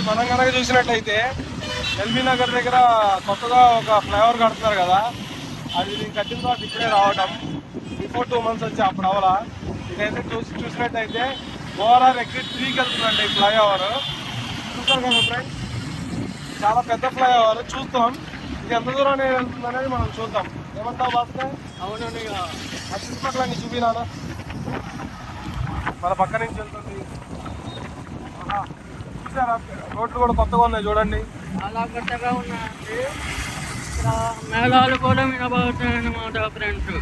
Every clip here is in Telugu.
మనం కనుక చూసినట్టయితే ఎల్బీ నగర్ దగ్గర కొత్తగా ఒక ఫ్లైఓవర్ కడుతున్నారు కదా, అది నేను కట్టిన తర్వాత ఇప్పుడే రావడం. బిఫోర్ 2 months వచ్చి అప్పుడు అవలా. ఇదైతే చూసినట్టయితే ఓఆర్ఆర్ ఎగ్జిట్ 3కి వెళ్తుందండి ఈ ఫ్లైఓవర్. చూస్తాం కదా ఫ్రెండ్స్, చాలా పెద్ద ఫ్లైఓవర్. చూస్తాం ఇది ఎంత దూరం వెళ్తుంది అనేది మనం చూద్దాం. ఏమంటావు భాస్కర్? అవునండి. ఆ చుట్టుపక్కల అన్ని చూపినానా? మన పక్క నుంచి వెళ్తుంది. చూసారా, రోడ్లు కూడా కొత్తగా ఉన్నాయి చూడండి. చాలా కొత్తగా ఉన్నాయండి. ఇక్కడ మేళాలు కూడా వినబడుతున్నాయి అన్నమాట ఫ్రెండ్స్.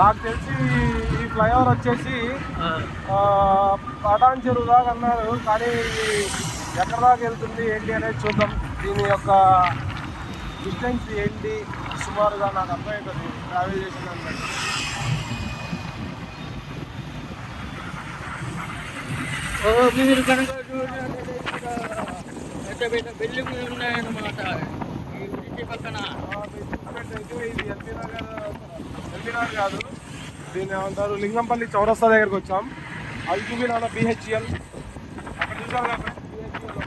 నాకు తెలిసి ఈ ఫ్లైఓవర్ వచ్చేసి పటాన్ చెరువు దాకా అన్నారు, కానీ ఎక్కడ దాకా వెళ్తుంది ఏంటి అనేది చూద్దాం. దీని యొక్క డిస్టెన్స్ ఏంటి సుమారుగా నాకు అర్థమవుతుంది ట్రావెల్ చేసిందని. మీరు కనుక పెద్ద పెద్ద బిల్డింగ్లు ఉన్నాయన్నమాట ఈ బ్రిడ్జి పక్కన. ఇది ఎల్బీ నగర్ కాదు, దీన్ని ఏమంటారు, లింగంపల్లి చౌరస్తా దగ్గరికి వచ్చాం. అది చూపినా బిహెచ్ఎల్ అక్కడ చూసారు కదా బిహెచ్ఎల్.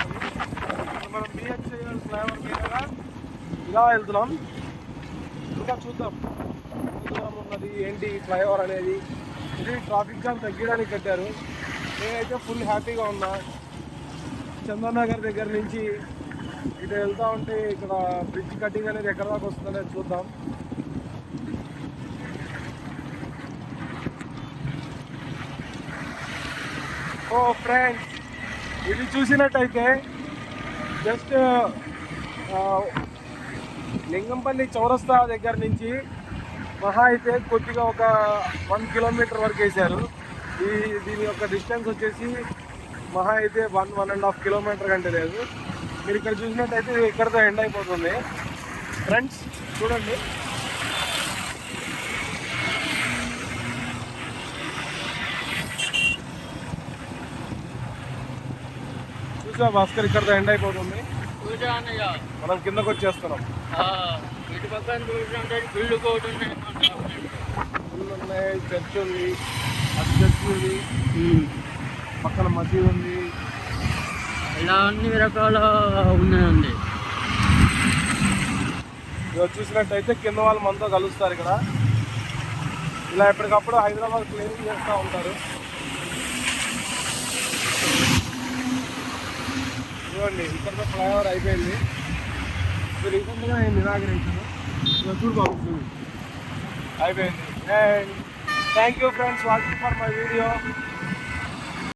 మనం బిహెచ్ఎల్ ఫ్లైఓవర్ మీద ఇలా వెళ్తున్నాం. ఇంకా చూద్దాం దూరం ఉన్నది ఏంటి ఫ్లైఓవర్ అనేది. ఇది ట్రాఫిక్ జామ్ తగ్గడానికి కట్టారు. నేనైతే ఫుల్ హ్యాపీగా ఉన్నా. చందన్ నగర్ దగ్గర నుంచి ఇటు వెళ్తూ ఉంటే ఇక్కడ బ్రిడ్జ్ కటింగ్ అనేది ఎక్కడ దాకా వస్తుందనేది చూద్దాం. ఓ ఫ్రెండ్స్, ఇది చూసినట్టయితే జస్ట్ లింగంపల్లి చౌరస్తా దగ్గర నుంచి మహా అయితే కొద్దిగా ఒక 1 kilometer వరకు వేశారు. దీని యొక్క డిస్టెన్స్ వచ్చేసి మహా అయితే 1.5 kilometer కంటే లేదు. మీరు ఇక్కడ చూసినట్టయితే ఇక్కడతో ఎండ్ అయిపోతుంది. ఫ్రెండ్స్ చూడండి, చూసా భాస్కర్, ఇక్కడతో ఎండ్ అయిపోతుంది. మనం కిందకు వచ్చేస్తున్నాం. ఇటు పక్కన చూసినట్టే బిల్లు కోట్ ఉన్నాయి, చర్చ్ ఉంది, అది చర్చ్ ఉంది, పక్కన మసీద్ ఉంది, ఇలా అన్ని రకాల ఉన్నాయండి. చూసినట్టయితే కింద వాళ్ళు మనతో కలుస్తారు ఇక్కడ. ఇలా ఎప్పటికప్పుడు హైదరాబాద్ క్లీనింగ్ చేస్తూ ఉంటారు. చూడండి, ఇక్కడతో ఫ్లైఓవర్ అయిపోయింది. రీసెంట్గా అయింది ఇనాగరేషన్. చూడు బాబు, అయిపోయింది. And thank you friends watching for my video.